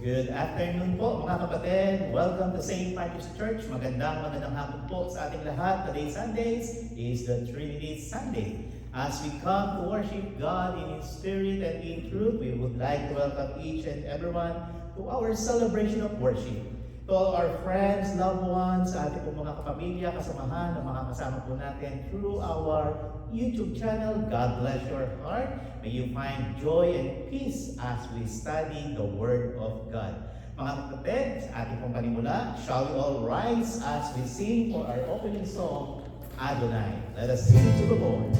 Good afternoon po mga kapatid. Welcome to St. Patrick's Church. Magandang hapon po sa ating lahat. Today Sundays is the Trinity Sunday. As we come to worship God in His Spirit and in truth, we would like to welcome each and everyone to our celebration of worship. To all our friends, loved ones, sa ating mga kapamilya, kasamahan, na mga kasama po natin through our YouTube channel, God bless your heart. May you find joy and peace as we study the Word of God. Mga kapatid, sa ating pong panimula, shall we all rise as we sing for our opening song, Adonai. Let us sing to the Lord.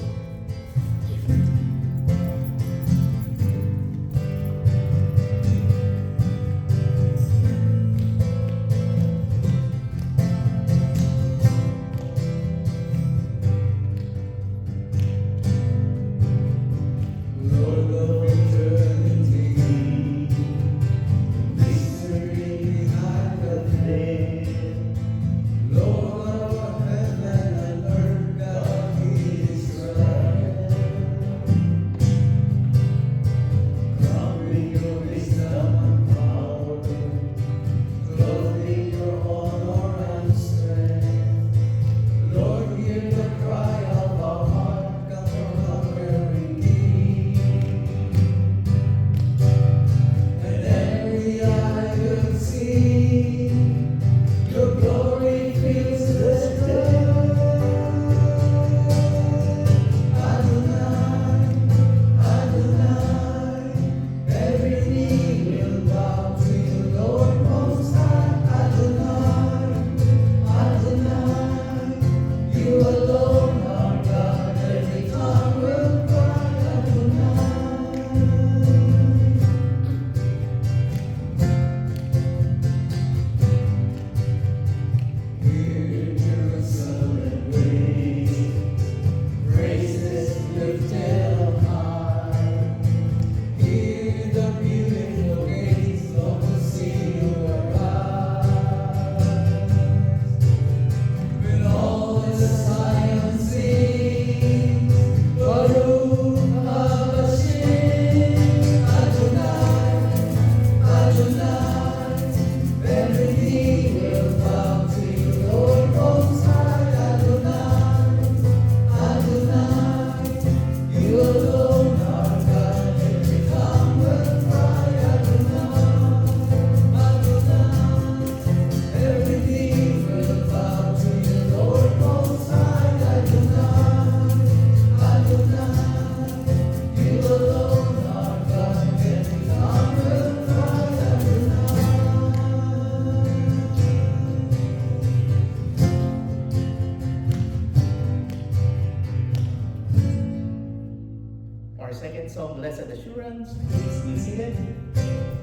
Our second song, Blessed Assurance. Please be seated.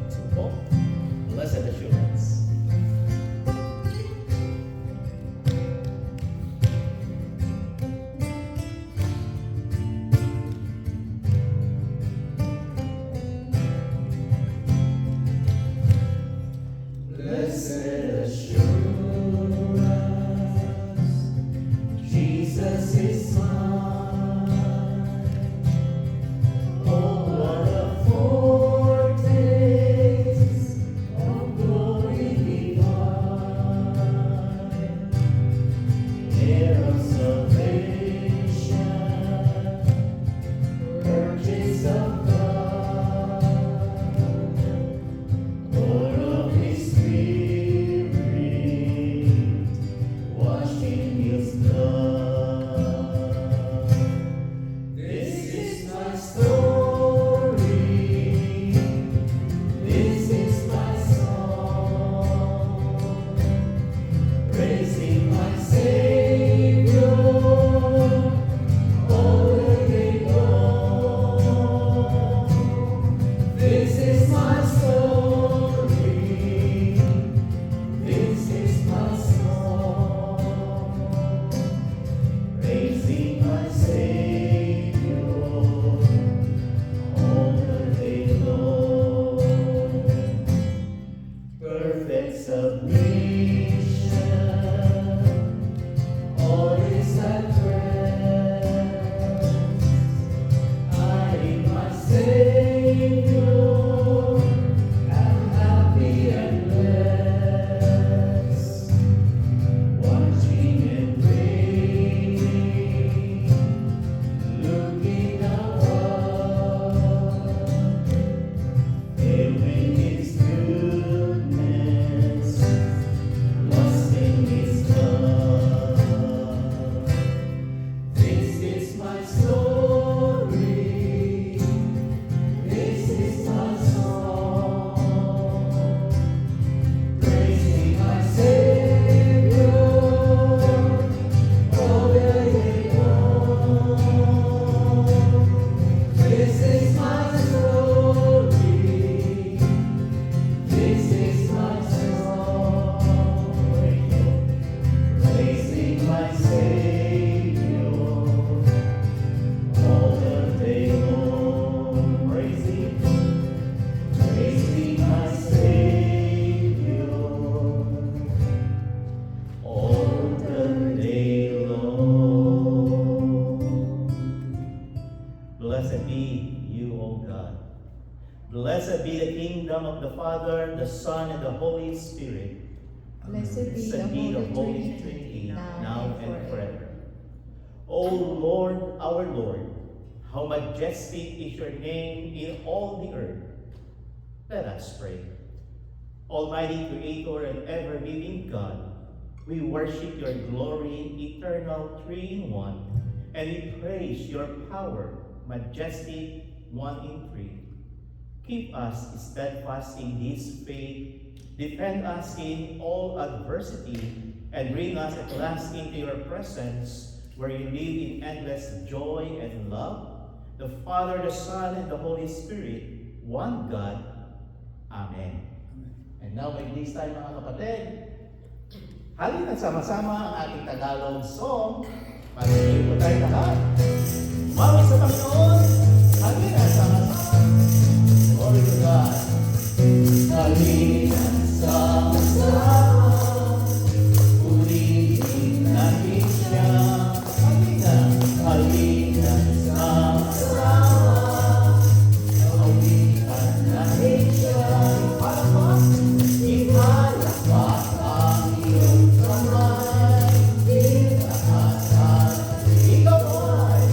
Simple. Blessed Assurance. Blessed be the kingdom of the Father, the Son, and the Holy Spirit. Blessed be Blessed be the Holy Trinity, now and forever. O Lord, our Lord, how majestic is your name in all the earth. Let us pray. Almighty Creator and ever-living God, we worship your glory, eternal, three-in-one, and we praise your power, majestic, one in three. Keep us steadfast in this faith, defend us in all adversity, and bring us at last into your presence, where you live in endless joy and love, the Father, the Son, and the Holy Spirit, one God. Amen. And now, may this time mga kapatid, halina sama-sama ang ating Tagalog song. Pag-ibig po tayo lahat. Umawi sa Panginoon, halina sama-sama. Glory to God. Halina sama-sama, purihin natin siya. Halina, halina sama-sama, awitan natin siya. Palakpak, ipalakpak ang iyong kamay. Itaasan, ikaw ay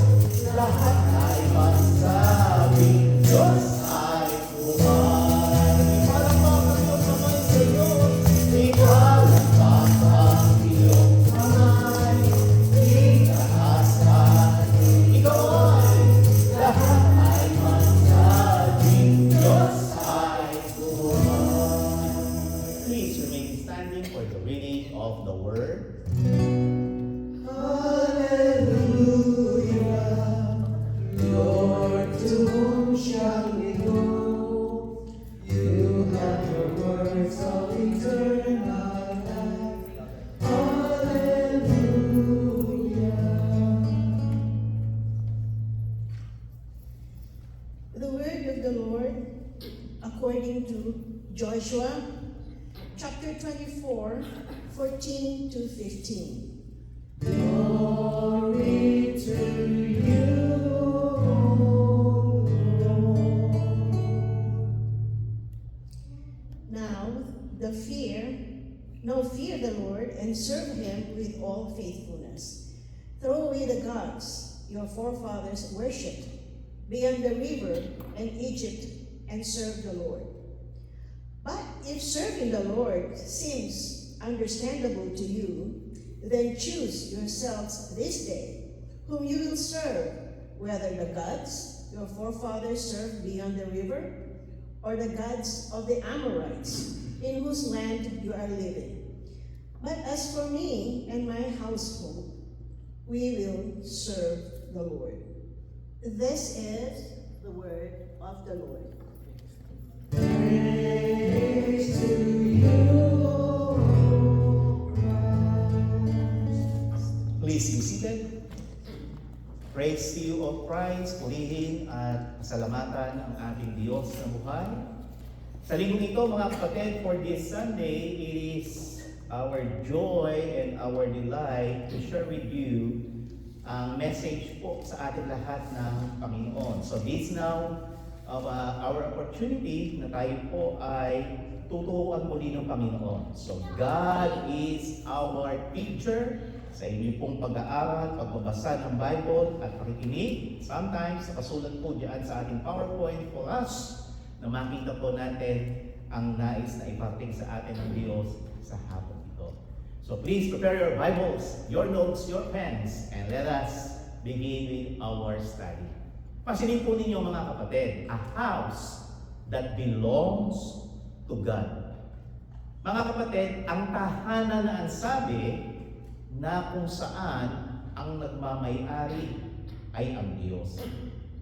lahat ay masabi. Diyos ay buhay. Ipalakpak ang iyong kamay sa iyo. Ipalakpak ang iyong kamay. Itaasan, ikaw ay lahat ay masabi. Diyos ay buhay. Please remain standing for the reading of the word. Hallelujah, Lord, to whom shall we go? You have your words of eternal life. Hallelujah. The word of the Lord, according to Joshua, chapter 24, 14 to 15. Glory to you, Lord. Now fear the Lord and serve him with all faithfulness. Throw away the gods your forefathers worshipped beyond the river and Egypt, and serve the Lord. But if serving the Lord seems understandable to you, then choose yourselves this day whom you will serve, whether the gods your forefathers served beyond the river, or the gods of the Amorites, in whose land you are living. But as for me and my household, we will serve the Lord. This is the word of the Lord. Praise to you, Lord Christ. Please be seated. Praise to you, O Christ, purihin at pasalamatan ang ating Diyos na buhay. Sa linggo nito, mga kapatid, for this Sunday, it is our joy and our delight to share with you ang message po sa ating lahat ng Panginoon. So this now, our opportunity na tayo po ay tuturuan muli ng Panginoon. So God is our teacher sa inyong pong pag-aaral, pagbabasa ng Bible at pakikinig. Sometimes nakasulat po dyan sa ating PowerPoint for us na makita po natin ang nais na ipating sa atin ng Diyos sa hapon ito. So please prepare your Bibles, your notes, your pens, and let us begin with our study. Pansinin po ninyo mga kapatid, a house that belongs to God. Mga kapatid, ang tahanan na ang sabi na kung saan ang nagmamay-ari ay ang Diyos.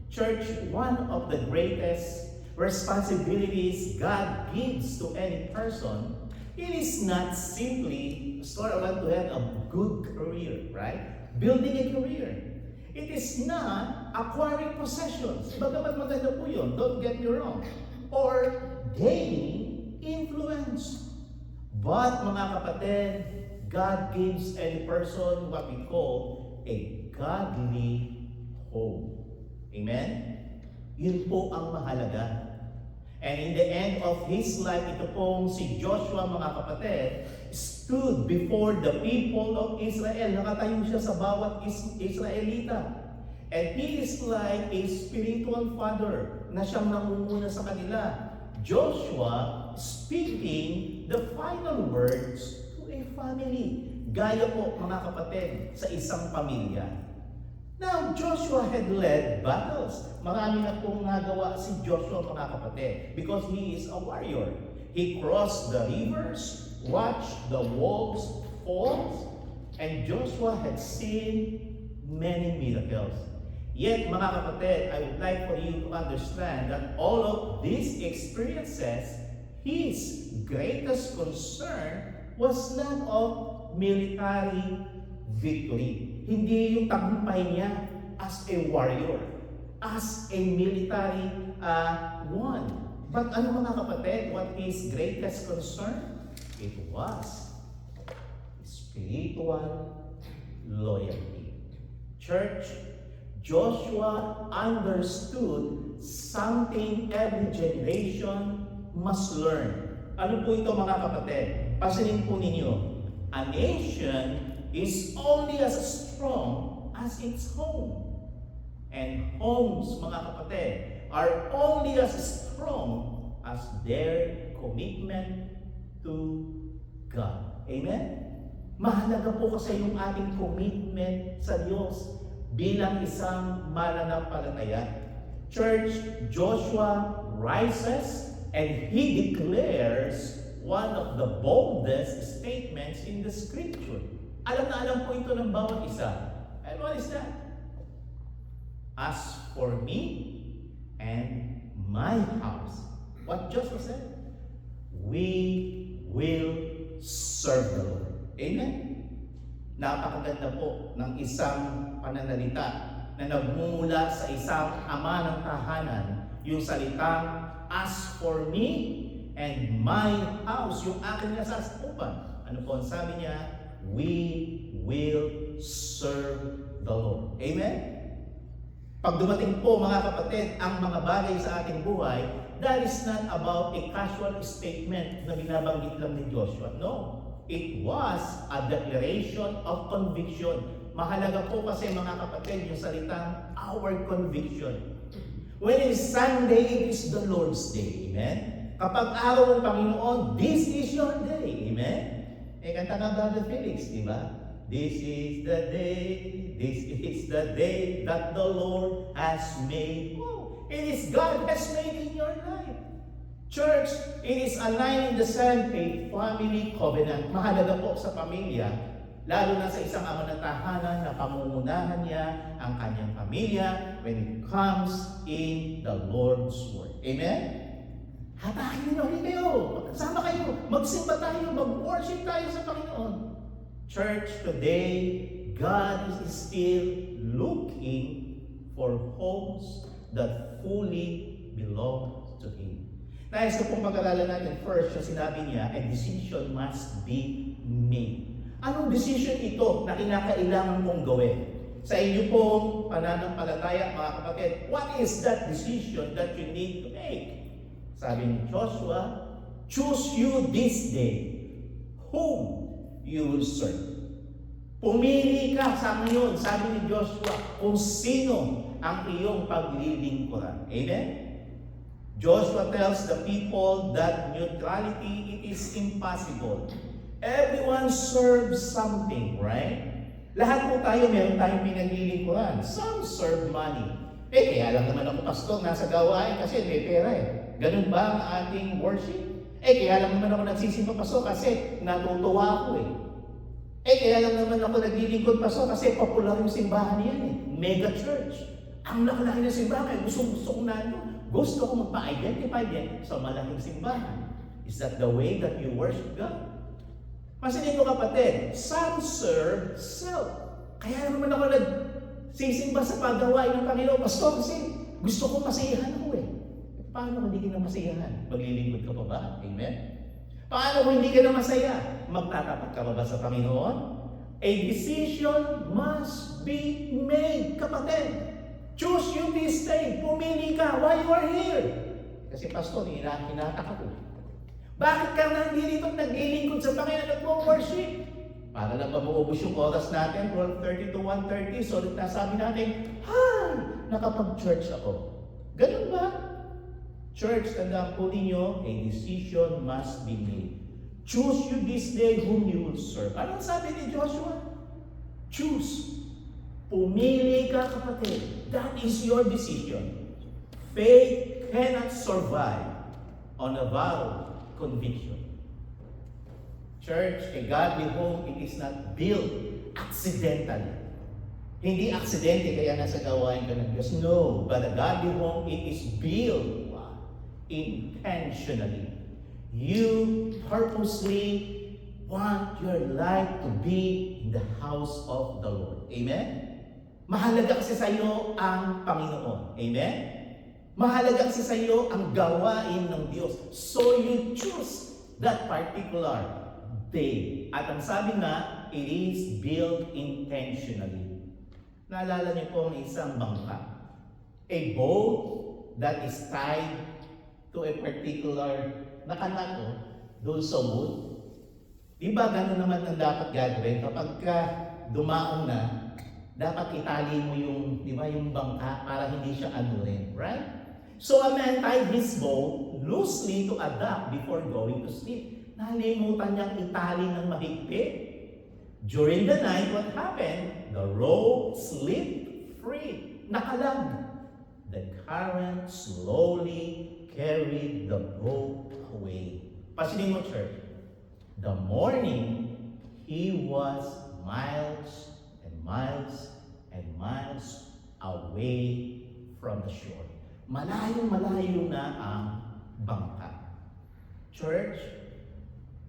Church, one of the greatest responsibilities God gives to any person, it is not simply I want to have a good career, right? Building a career. It is not acquiring possessions. Bagamat maganda po yun, don't get me wrong. Or gaining influence. But mga kapatid, God gives any person what we call a godly home. Amen? Yun po ang mahalaga. And in the end of his life, ito pong si Joshua, mga kapatid, stood before the people of Israel. Nakatayo siya sa bawat Israelita. And he is like a spiritual father na siyang nangunguna sa kanila. Joshua speaking the final words to a family. Gaya po, mga kapatid, sa isang pamilya. Now, Joshua had led battles. Marami na pong nagawa si Joshua, mga kapatid, because he is a warrior. He crossed the rivers, watched the walls fall, and Joshua had seen many miracles. Yet, mga kapatid, I would like for you to understand that all of these experiences, his greatest concern was not of military victory. Hindi yung tagumpay niya as a warrior, as a military one. But ano, mga kapatid, what his greatest concern? It was spiritual loyalty. Church, Joshua understood something every generation must learn. Ano po ito, mga kapatid? Pansinin po ninyo. A nation is only as strong as its home. And homes, mga kapatid, are only as strong as their commitment to God. Amen? Mahalaga po kasi yung ating commitment sa Diyos bilang isang mananampalataya. Church, Joshua rises and he declares one of the boldest statements in the scripture. Alam na alam po ito ng bawat isa. And what is that? As for me and my house, what Joshua said? We will serve the Lord. Amen? Napakaganda po ng isang pananalita na nagmumula sa isang ama ng tahanan, yung salitang, as for me and my house, yung aking nasasakupan. Ano po ang sabi niya? We will serve the Lord. Amen? Pag dumating po, mga kapatid, ang mga bagay sa ating buhay, that is not about a casual statement na binabanggit lang ni Joshua. No. It was a declaration of conviction. Mahalaga po kasi, mga kapatid, yung salitang our conviction. When it is Sunday, it is the Lord's Day. Amen? Kapag araw ng Panginoon, this is your day. Amen? Kanta nga Brother Felix, di ba? This is the day that the Lord has made. Oh, it is God has made in your life. Church, it is aligning the same faith family covenant. Mahalaga po sa pamilya, lalo na sa isang ama ng tahanan na pamungunahan niya ang kanyang pamilya when it comes in the Lord's Word. Amen? Hatakin nyo, hindi kayo. Sama kayo. Magsimba tayo. Mag-worship tayo sa Panginoon. Church, today, God is still looking for homes that fully belong to Him. Nais ko pong pag-aralan natin first, yung sinabi niya, a decision must be made. Anong decision ito na kinakailangan mong gawin? Sa inyo pong pananampalataya, mga kapatid, what is that decision that you need to make? Sabi ni Joshua, choose you this day whom you will serve. Pumili ka sa ngayon, sabi ni Joshua, kung sino ang iyong paglilingkuran. Amen? Joshua tells the people that neutrality, it is impossible. Everyone serves something, right? Lahat po tayo, meron tayong pinaglilingkuran. Some serve money. Kaya lang naman ako, pastor, nasa gawain kasi may pera eh. Ganun ba ang ating worship? Kaya lang naman ako nagsisimba, pastor, kasi natutuwa ako eh. Kaya lang naman ako naglilingkod, pastor, kasi popular yung simbahan niyan eh. Mega church. Ang laki-laki ng simbahan, gusto ko na ito. Gusto ko magpa-identify din sa malaking simbahan. Is that the way that you worship God? Pansinin mo, kapatid, some serve self. Kaya naman ako nagsisimba sa paggawain ng Panginoon, pastor, kasi gusto ko masayahan ako eh. Paano hindi ka na masayahan? Maglilingkod ka pa ba? Amen? Paano kung hindi ka na masaya? Magtatapat ka ba sa Panginoon? A decision must be made, kapatid. Choose you this day. Pumili ka while you are here. Kasi pastor, hinatak ako. Bakit ka nandito naglilingkod sa Panginoon at worship? Para lang ba maubos yung oras natin, 12:30 to 1:30, so nasabi natin, nakapag-church ako. Ganun ba? Church, tandaan po ninyo, a decision must be made. Choose you this day whom you will serve. Anong sabi ni Joshua? Choose. Pumili ka, kapatid. That is your decision. Faith cannot survive on a borrowed conviction. Church, a godly home, it is not built accidentally. Hindi aksidente kaya nasa gawain ka ng Diyos. No, but a godly home, it is built intentionally. You purposely want your life to be in the house of the Lord. Amen? Mahalaga kasi sa iyo ang Panginoon. Amen? Mahalaga kasi sa iyo ang gawain ng Diyos. So you choose that particular day. At ang sabi nga, it is built intentionally. Naalala niyo po ang isang bangka. A boat that is tied to a particular nakanato doon sa wood. Diba gano'n naman ang dapat gagawin kapag dumaon na, dapat itali mo yung, di ba, yung bangka para hindi siya anurin, right? So a man tied his boat loosely to adapt before going to sleep. Nalimutan niyang itali ng mahigpit. During the night, what happened? The rope slipped free. Nakalag. The current slowly carried the boat away. Pasinin mo, church. The morning, he was miles and miles and miles away from the shore. Malayo-malayo na ang bangka. Church,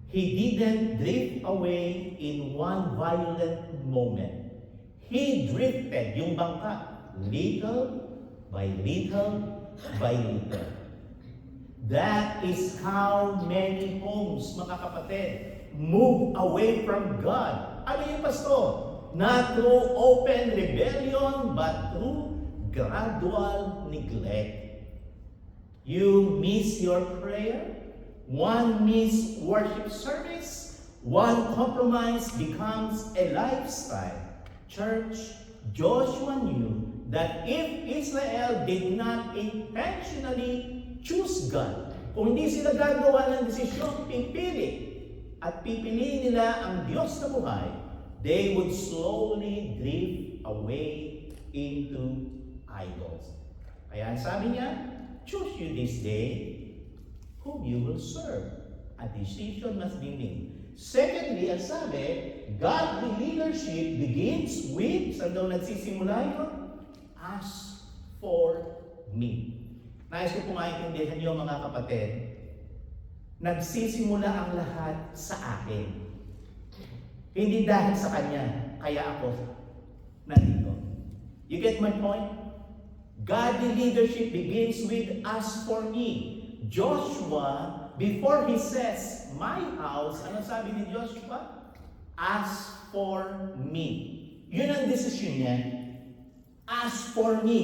he didn't drift away in one violent moment. He drifted yung bangka little by little by little. That is how many homes, mga kapatid, move away from God. Ano yung pastor? Not through open rebellion, but through gradual neglect. You miss your prayer, one missed worship service, one compromise becomes a lifestyle. Church, Joshua knew that if Israel did not intentionally choose God, kung hindi sila gagawa ng desisyon, pipiliin nila ang Diyos na buhay, they would slowly drift away into idols. Kaya sabi niya, choose you this day whom you will serve. A decision must be made. Secondly, ang sabi, godly leadership begins with, saan daw nagsisimula yun? As for me. Nais ko pong maintindihan niyo, mga kapatid, nagsisimula ang lahat sa akin. Hindi dahil sa Kanya, kaya ako nandito. You get my point? Godly leadership begins with as for me. Joshua, before he says, my house, ano sabi ni Joshua? As for me. Yun ang desisyon niya. As for me.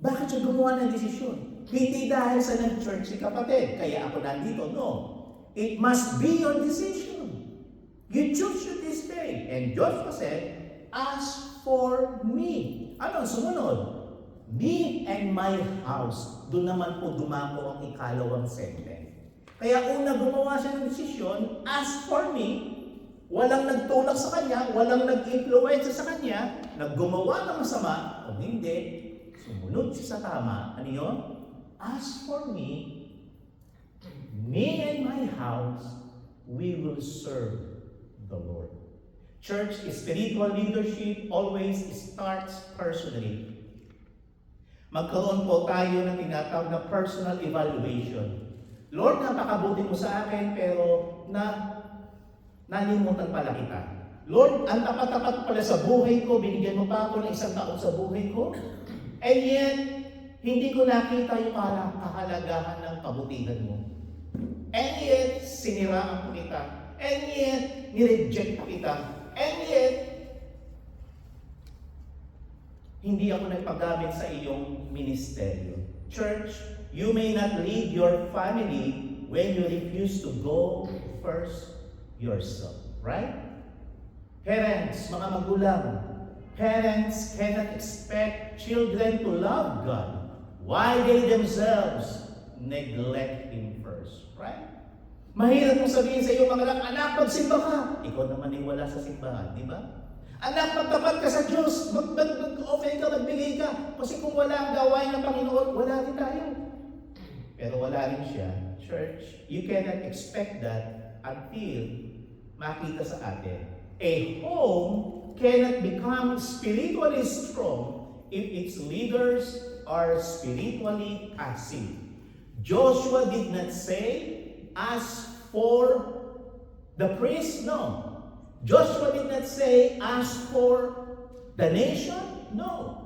Bakit siya gumawa ng desisyon? Hindi dahil sa nag-church si kapatid, kaya ako nandito. No. It must be your decision. You choose you this day. And Joshua said, as for me. Ano sumunod? Me and my house. Doon naman po dumako ang ikalawang sentence. Kaya una gumawa siya ng desisyon, as for me, walang nagtulak sa kanya, walang nag-influence sa kanya, naggumawa ng masama, o hindi, sumunod siya sa tama. Ano yun? As for me and my house, we will serve the Lord. Church, spiritual leadership always starts personally. Magkaroon po tayo ng tinatawag na personal evaluation. Lord, napakabuti mo sa akin, pero nalimutan pala kita. Lord, ang tapat-tapat pala sa buhay ko, binigyan mo pa ako ng isang taon sa buhay ko. And yet, hindi ko nakita yung kahalagahan ng kabutihan mo. And yet, siniraan ko kita. And yet, nireject ko kita. And yet, hindi ako nagpagamit sa iyong ministeryo. Church, you may not lead your family when you refuse to go first yourself. Right? Parents, mga magulang, parents cannot expect children to love God while they themselves neglect Him first. Right? Mahirap mong sabihin sa iyong mga anak, magsimba ka. Ikaw naman ay wala sa simbahan, di ba? Anak, magtapat ka sa Diyos. Mag-offer ka, magbigay ka. Kasi kung wala ang gawain ng Panginoon, wala rin tayo. Pero wala rin siya. Church, you cannot expect that until makita sa atin. A home cannot become spiritually strong if its leaders are spiritually passive. Joshua did not say, "As for the priest," no. Joshua did not say, "As for the nation," no.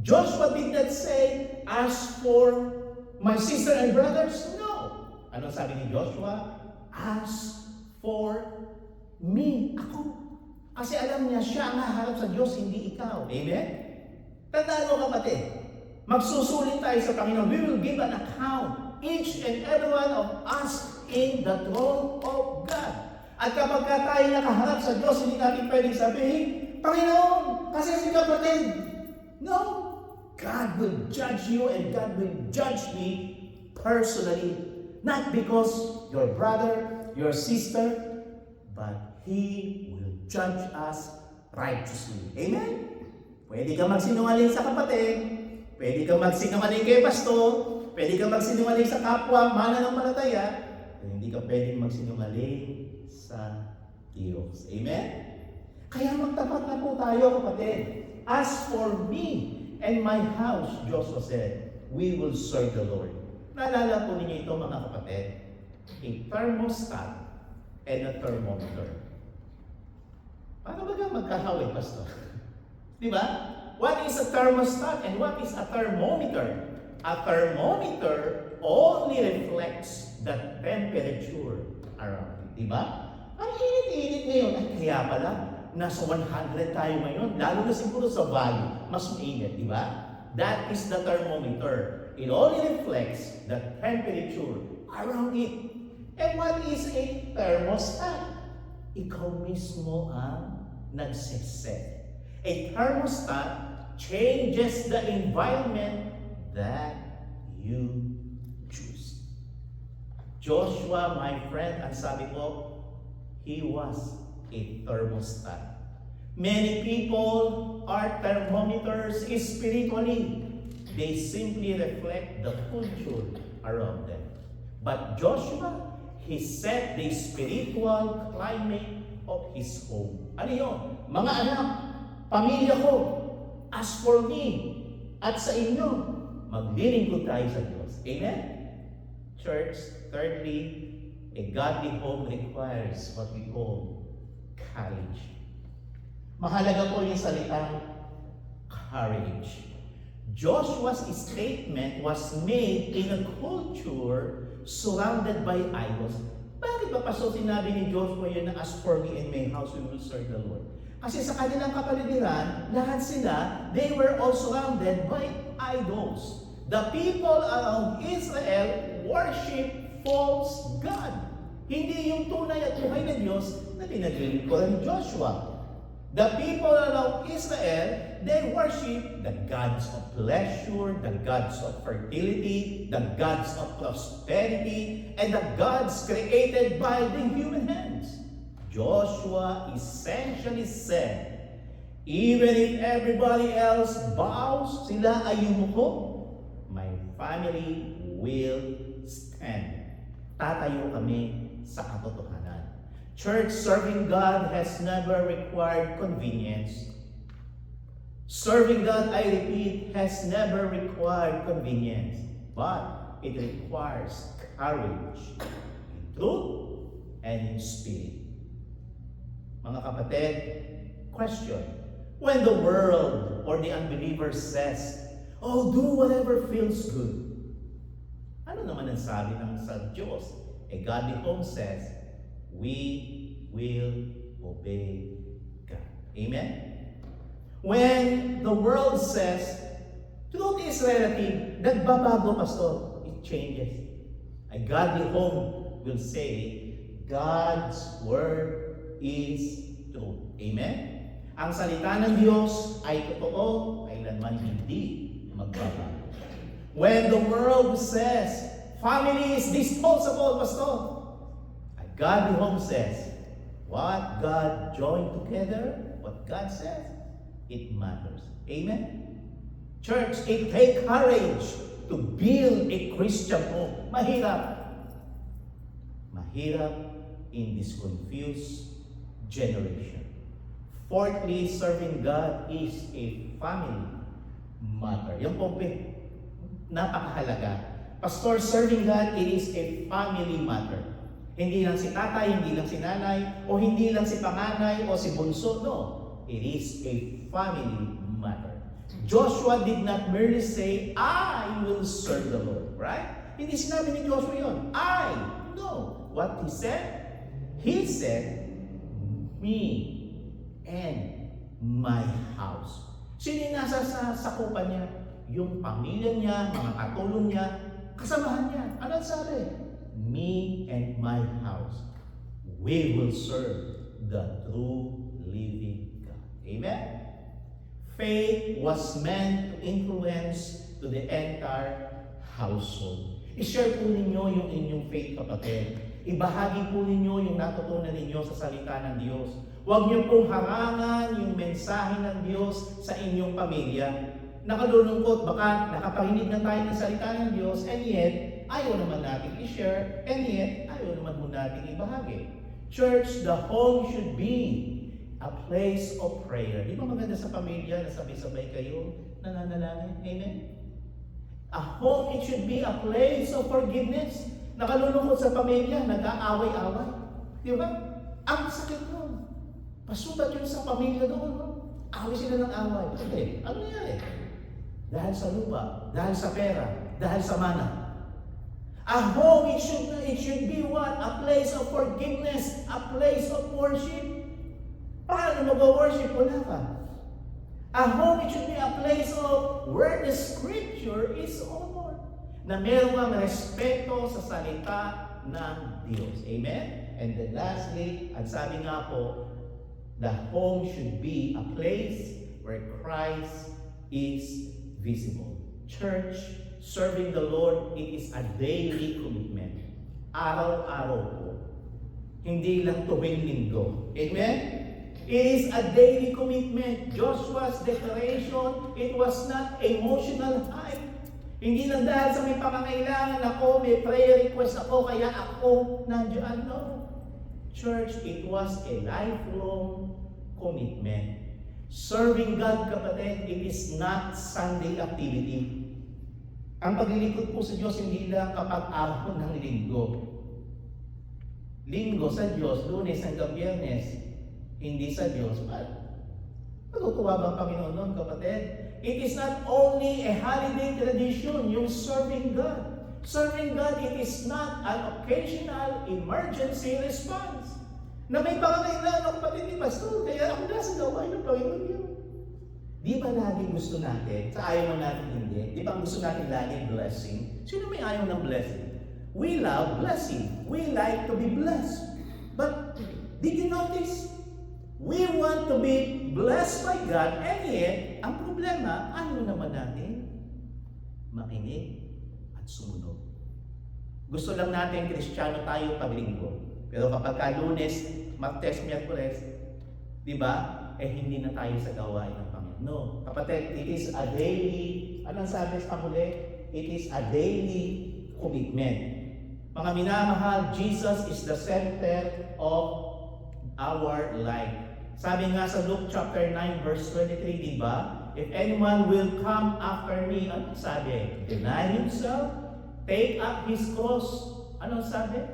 Joshua did not say, "As for my sister and brothers," no. Ano sabi ni Joshua? "As for me," ako. Kasi alam niya, siya ang haharap sa Diyos, hindi ikaw. Amen? Tandaan mo, kapatid, magsusulit tayo sa Panginoon. We will give an account, each and every one of us, in the throne of God. At kapag tayo nakaharap sa Diyos, hindi natin pwedeng sabihin, "Panginoon, kasi si kapatid." No. God will judge you and God will judge me personally. Not because your brother, your sister, but He will judge us righteously. Amen? Pwede kang magsinungaling sa kapatid, pwede kang magsinungaling kay pastor, pwede kang magsinungaling sa kapwa, mananampalataya, pero hindi ka pwedeng magsinungaling sa Diyos. Amen? Kaya magtapat na po tayo, kapatid. "As for me and my house," Joshua said, "we will serve the Lord." Naalala po ninyo ito, mga kapatid, a thermostat and a thermometer. Paano ba magkahawig, pastor? Di ba? What is a thermostat and what is a thermometer? A thermometer only reflects the temperature around it. Di ba? Ang init-init ngayon. Ay, kaya pala, nasa 100 tayo ngayon. Lalo na siguro sa valley. Mas mainit, di ba? That is the thermometer. It only reflects the temperature around it. And what is a thermostat? Ikaw mismo ang nagsiset. A thermostat changes the environment that you choose. Joshua, my friend, ang sabi ko, he was a thermostat. Many people are thermometers spiritually. They simply reflect the culture around them. But Joshua, he set the spiritual climate of his home. Ano yun? Mga anak, pamilya ko, as for me, at sa inyo, maglilingkod tayo sa Diyos. Amen? Church, thirdly, a godly home requires what we call courage. Mahalaga po yung salitang courage. Joshua's statement was made in a culture surrounded by idols. Bakit ba paso sinabi ni Joshua yun na "As for me and my house, we will serve the Lord"? Kasi sa kanilang kapaligiran, lahat sila, they were all surrounded by idols. The people around Israel worship false God. Hindi yung tunay at buhay na Diyos na pinaglilingkuran ni Joshua. The people around Israel, they worship the gods of pleasure, the gods of fertility, the gods of prosperity, and the gods created by the human hands. Joshua essentially said, even if everybody else bows, sila ay yumuko, my family will stand. Tatayo kami sa katotohanan. Church, serving God has never required convenience. Serving God, I repeat, has never required convenience. But it requires courage in truth and in spirit. Mga kapatid, question. When the world or the unbeliever says, "Oh, do whatever feels good," ano naman ang sabi ng sa Diyos? A godly home says, we will obey God. Amen? When the world says, truth is relative, nagbabago, pastor. It changes. A godly home will say, God's word is true. Amen? Ang salita ng Diyos ay totoo, kailanman hindi magbabago. When the world says, family is disposable, pastor, a godly home says, what God joined together, what God says, it matters. Amen? Church, it takes courage to build a Christian home. Mahirap. Mahirap in this confused generation. Fourthly, serving God is a family matter. Yung po, napakahalaga. Pastor, serving God, it is a family matter. Hindi lang si tatay, hindi lang si nanay, o hindi lang si panganay o si bunso. No. It is a family matter. Joshua did not merely say, I will serve the Lord. Right? Hindi sinabi ni Joshua yun. I. No. What he said? He said, me and my house. Sino yung nasa sakupan niya? Yung pamilya niya, mga katulong niya, kasamahan niya. Ano sabi? Me and my house, we will serve the true living God. Amen? Faith was meant to influence to the entire household. I-share po ninyo yung inyong faith, kapatid. Ibahagi po ninyo yung natutunan ninyo sa salita ng Diyos. Huwag niyo pong harangan yung mensahe ng Diyos sa inyong pamilya. Nakalulungkot, baka nakapakinig na tayo ng salita ng Diyos, and yet, ayaw naman natin i-share, and yet, ayaw naman mo natin ibahagi. Church, the home should be a place of prayer. Di ba maganda sa pamilya na sabay-sabay kayo nananalangin? Amen? A home, it should be a place of forgiveness. Nakalulungkot sa pamilya, nag-aaway-away. Di ba? Ang sakit nun. Pasubat yun sa pamilya doon. No? Away sila ng away. Okay, ano nangyari? Dahil sa lupa, dahil sa pera, dahil sa mana. A home, it should be what? A place of forgiveness, a place of worship. Paano mag-worship? Wala ka. A home, it should be a place of where the scripture is honored. Na meron kang respeto sa salita ng Diyos. Amen? And then lastly, ang sabi nga po, the home should be a place where Christ is visible. Church, serving the Lord, it is a daily commitment. Araw-araw po. Hindi lang tuwing linggo. Amen? It is a daily commitment. Joshua's declaration, it was not emotional hype. Hindi lang dahil sa may pangangailangan ako, may prayer request ako, kaya ako nandiyan. No. Church, it was a lifelong commitment. Serving God, kapatid, it is not Sunday activity. Ang paglilingkod po sa Diyos, hindi lang kapag araw ng linggo. Linggo sa Diyos, Lunes hanggang Biyernes, hindi sa Diyos. Matutuwa ba ang Panginoon nun, kapatid? It is not only a holiday tradition, yung serving God. Serving God, it is not an occasional emergency response. Na may pangangailangan ako, kapatid ni Pastor, kaya ako nasa gawain ng Panginoon yun. Di ba lagi gusto natin, sa ayaw natin hindi, di ba gusto natin lagi blessing? Sino may ayaw ng blessing? We love blessing. We like to be blessed. But, did you notice? We want to be blessed by God, and yet, ang problema, ano naman natin? Makinig at sumunod. Gusto lang natin Kristiyano tayo pag linggo. Pero kapag ka-Lunes, Martes, Miyerkules, di ba? Hindi na tayo sa gawain ng Panginoon. No. Kapatid, it is a daily, anong sabi sa muli? It is a daily commitment. Mga minamahal, Jesus is the center of our life. Sabi nga sa Luke chapter 9 verse 23, di ba? If anyone will come after me, ano sabi? Deny himself, take up his cross. Ano sabi?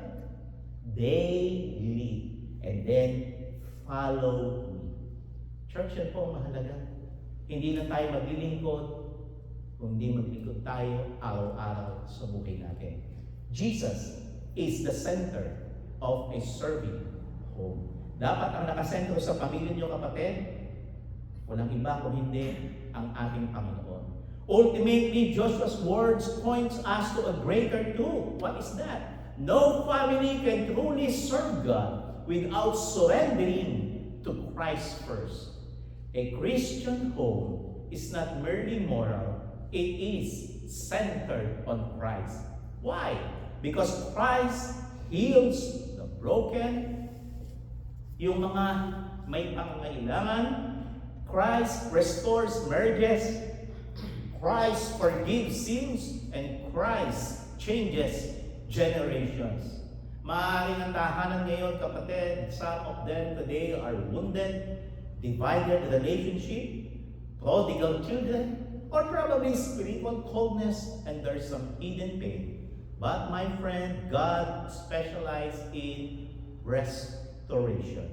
Daily. And then, follow me. Church, yan po ang mahalaga. Hindi lang tayo maglilingkod, kundi maglingkod tayo araw-araw sa buhay natin. Jesus is the center of a serving home. Dapat ang nakasentro sa pamilya niyo, kapatid, Walang iba kung hindi ang ating Panginoon. Ultimately, Joshua's words points us to a greater truth. What is that? No family can truly serve God without surrendering to Christ first. A Christian home is not merely moral, it is centered on Christ. Why? Because Christ heals the broken, yung mga may pangangailangan. Christ restores marriages, Christ forgives sins, and Christ changes generations. Maaaring ang tahanan ngayon, kapatid, some of them today are wounded, divided relationship, prodigal children, or probably spiritual coldness, and there's some hidden pain. But my friend, God specializes in restoration.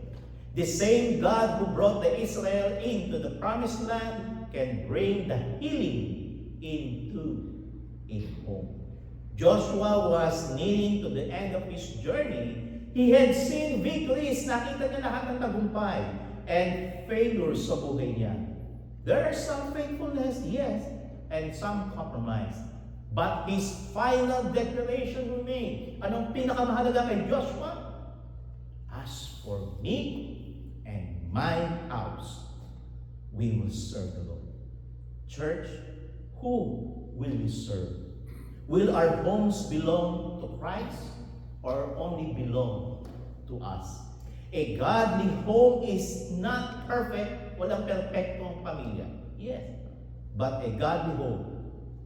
The same God who brought the Israel into the promised land can bring the healing into a home. Joshua was nearing to the end of his journey. He had seen victories, nakita niya lahat ng tagumpay, and failures sa buhay niya. There are some faithfulness, yes, and some compromise. But his final declaration remained. Anong pinakamahalaga kay Joshua? As for me and my house, we will serve the Lord. Church, who will we serve? Will our homes belong to Christ or only belong to us? A godly home is not perfect, walang perfectong pamilya. Yes. But a godly home,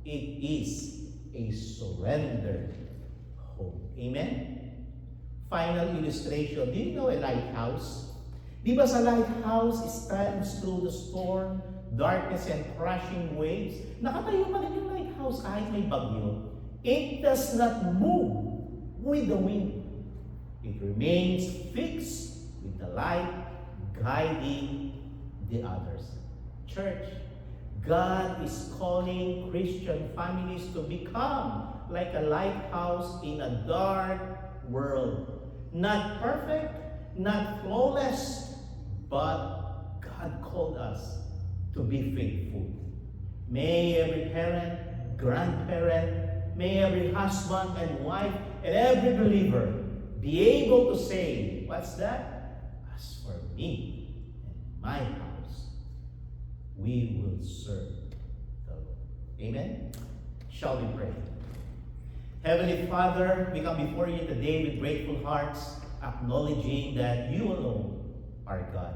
it is a surrendered home. Amen? Final illustration. Do you know a lighthouse? Di ba sa lighthouse stands through the storm, darkness, and crashing waves? Nakatayo pa rin yung lighthouse kahit may bagyo. It does not move with the wind. It remains fixed with the light guiding the others. Church, God is calling Christian families to become like a lighthouse in a dark world. Not perfect, not flawless, but God called us to be faithful. May every parent, grandparent, may every husband and wife, and every believer be able to say, what's that? As for me and my house, we will serve the Lord. Amen? Shall we pray? Heavenly Father, we come before you today with grateful hearts, acknowledging that you alone are God.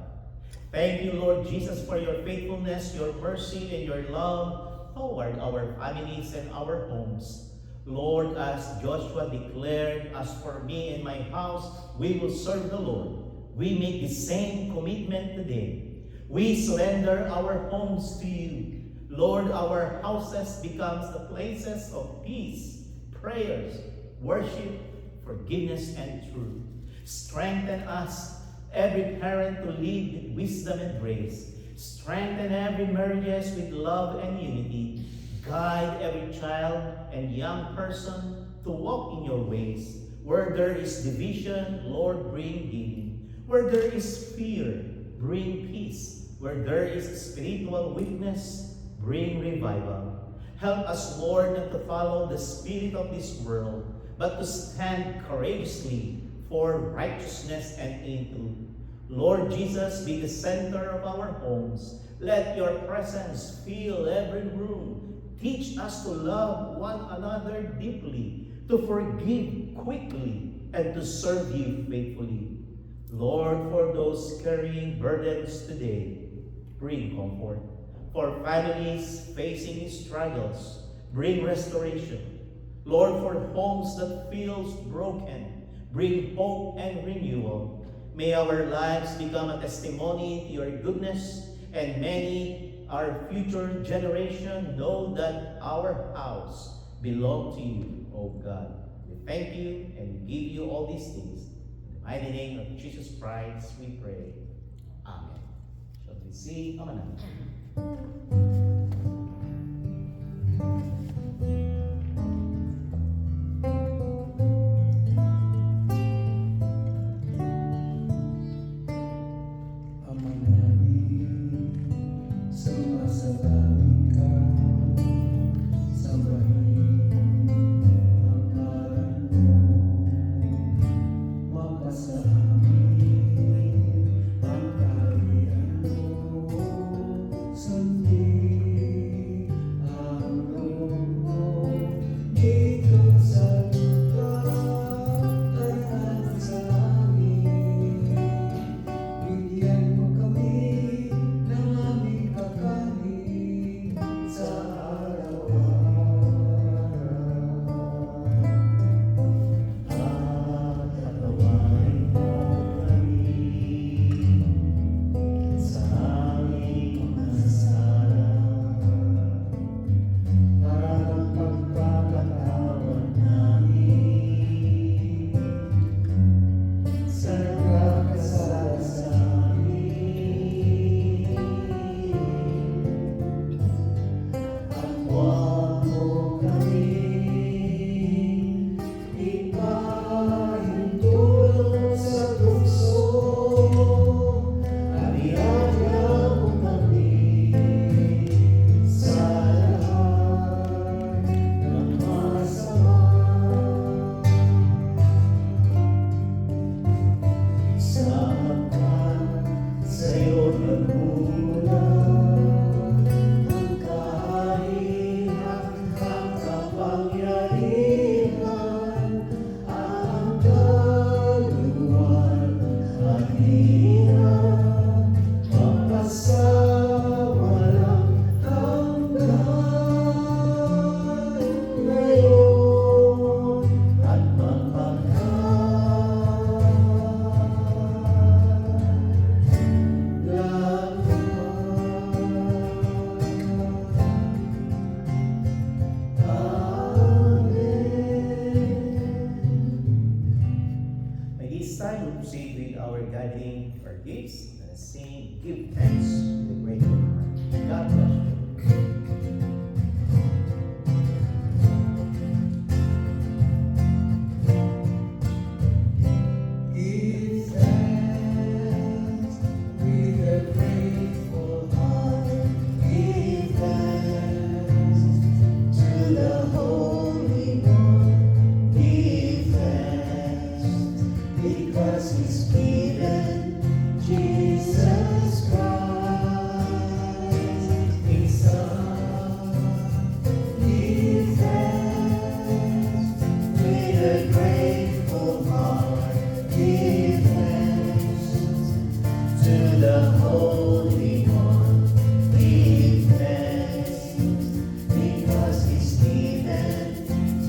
Thank you, Lord Jesus, for your faithfulness, your mercy, and your love toward our families and our homes. Lord, as Joshua declared, as for me and my house, we will serve the Lord. We make the same commitment today. We surrender our homes to you. Lord, our houses becomes the places of peace, prayers, worship, forgiveness, and truth. Strengthen us, every parent, to lead with wisdom and grace. Strengthen every marriages with love and unity. Guide every child and young person to walk in your ways. Where there is division, Lord, bring healing. Where there is fear, bring peace. Where there is spiritual weakness, bring revival. Help us, Lord, not to follow the spirit of this world, but to stand courageously for righteousness and in truth. Lord Jesus, be the center of our homes. Let your presence fill every room. Teach us to love one another deeply, to forgive quickly, and to serve you faithfully. Lord, for those carrying burdens today, bring comfort. For families facing struggles, bring restoration. Lord, for homes that feel broken, bring hope and renewal. May our lives become a testimony to your goodness, and many our future generation know that our house belongs to you, O God. We thank you and we give you all these things. In the mighty name of Jesus Christ, we pray. Amen. Shall we sing? Amen. gathering our gifts, let us sing, give thanks with a grateful heart. God bless you. Give thanks with a grateful heart. Give thanks to the Holy One. Give thanks because He's given Jesus Christ, His Son. Give thanks with a grateful heart. Give thanks to the Holy One. Give thanks because He's given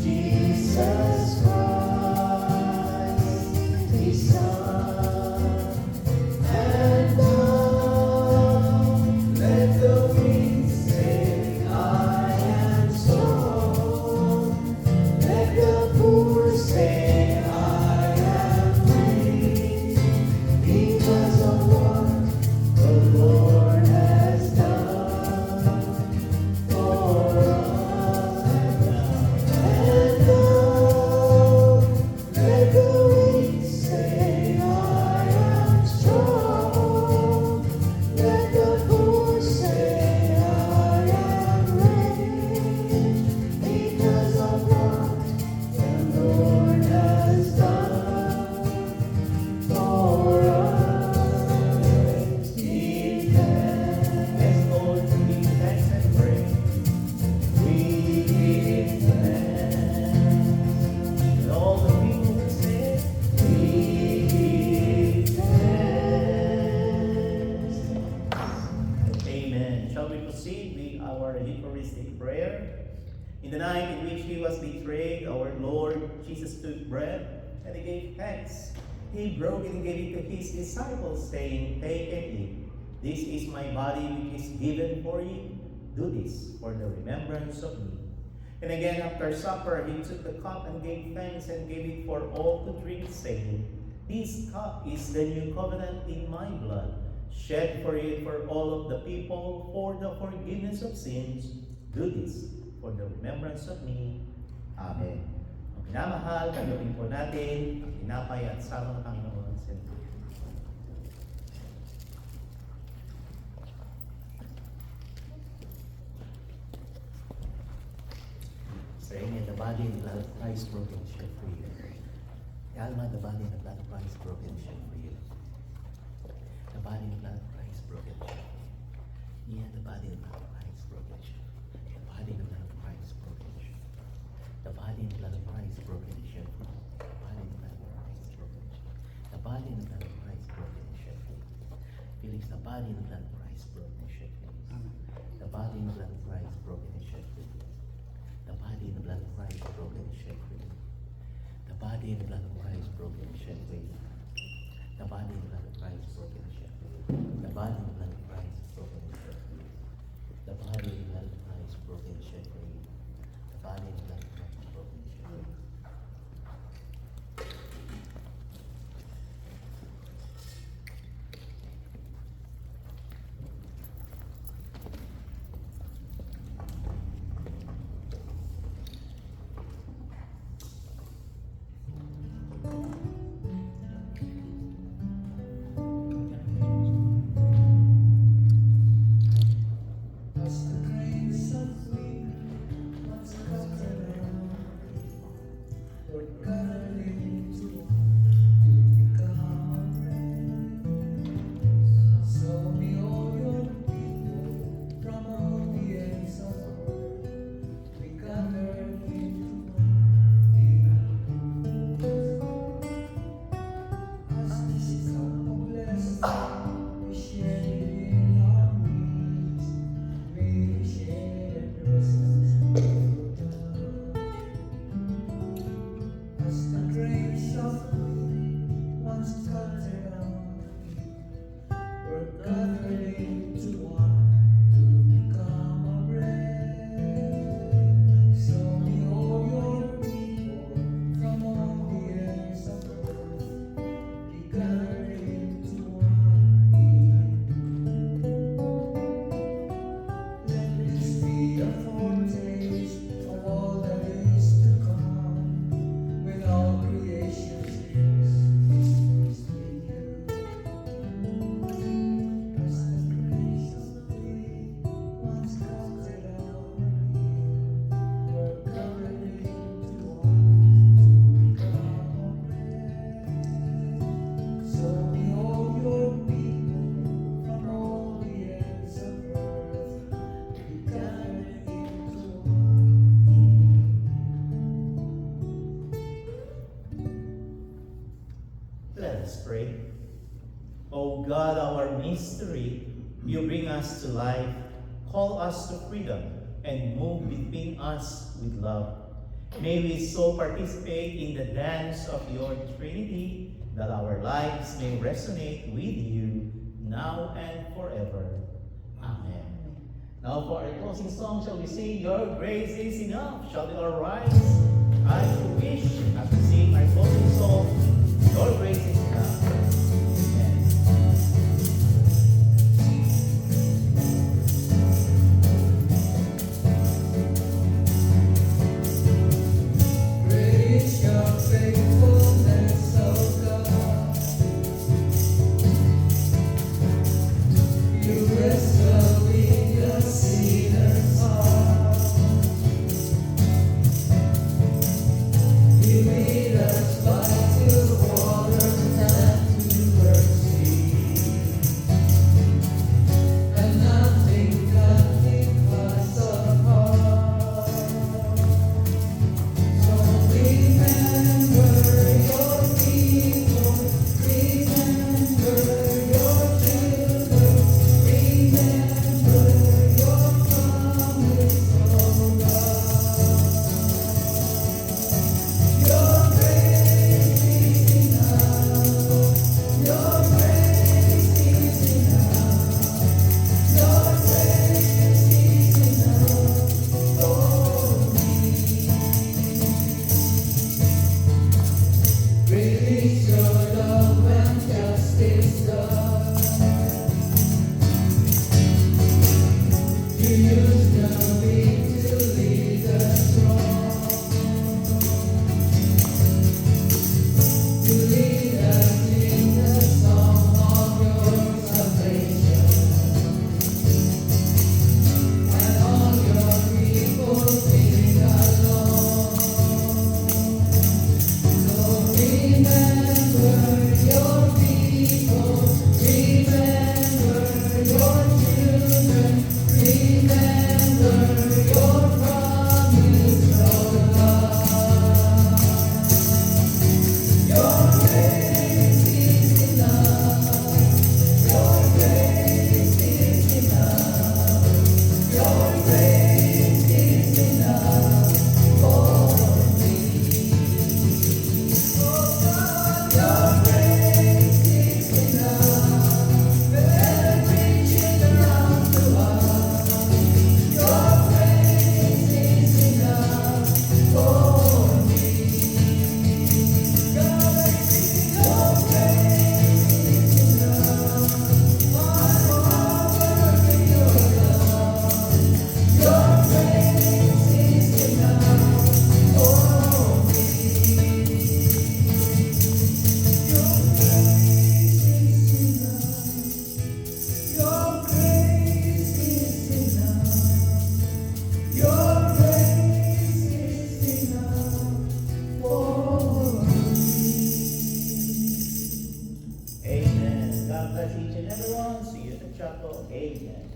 Jesus Christ, His Son. And now let the winds say, I am strong. Let the poor say, I am free, because of what the Lord has done for us. And now let the winds say, I am strong. Let the poor say, I am rich, because of what the Lord has done for us. Give thanks. Yes, Lord, we give thanks and praise. We give thanks. And all the people will say, We give thanks. Amen. Shall we proceed with our Eucharistic prayer? In the night in which He was betrayed, our Lord Jesus took bread, and He gave thanks. He broke it and gave it to His disciples, saying, Take and eat. This is my body which is given for you. Do this for the remembrance of me. And again, after supper, He took the cup and gave thanks and gave it for all to drink, saying, This cup is the new covenant in my blood, shed for you and for all of the people for the forgiveness of sins. Do this for the remembrance of me. Amen. Ang minamahal, tanggapin po natin ang tinapay at sama ng Panginoon sa inyo. Saying in the body and blood of Christ broken and shed for you. The Alma, the body and the blood of Christ broken and shed for you. The body and the blood of Christ broken and shed for you. Yeah, the body and the blood of Christ broken and shed for you. The body and the blood of Christ broken and shed for you. The body and the blood of Christ broken and shed for you. The body and the blood of Christ broken and shed. The body and the blood of Christ broken and shed for you. Felix, the body and the blood of Christ broken and shed for you. The body and the blood of Christ broken and shed for you. The body and the blood of Christ broken and shed for you. The body and the blood of Christ broken and shed for you. The body and the blood of Christ broken and shed for you. The body and the blood of Christ broken and shed for you. The body and the blood of Christ broken and shed for you. The body and the blood of Christ broken and shed for you. As the You bring us to life, call us to freedom, and move between us with love. May we so participate in the dance of your Trinity that our lives may resonate with you now and forever. Amen. Now for our closing song, shall we sing Your Grace is Enough? Shall we all rise? I wish as we sing our closing song, Your Grace is Enough. Amen. Great is your faithfulness, O God. You wrestle with the sinner's heart. You lead us by to water and to mercy, and nothing can keep us apart. So remember your people, remember your children, remember your promise, O God. Your grace is enough, your grace is enough, your grace is enough for me. Great is your love and justice, God. You use the weak to lead the strong. You lead us in the song of your salvation, and all your people sing along. So remember your people, remember your children, remember your promise, O God. Your grace is enough, your grace is enough, your grace is enough for me. Oh God, your grace is enough, better reaching around to us. Your grace is enough for me. God, I see your grace is enough. My heart in your love. Your grace is enough for me. Your grace is enough. Your grace is enough. Your grace is enough for me. Amen. God bless each and everyone. See you at the chapel. Amen.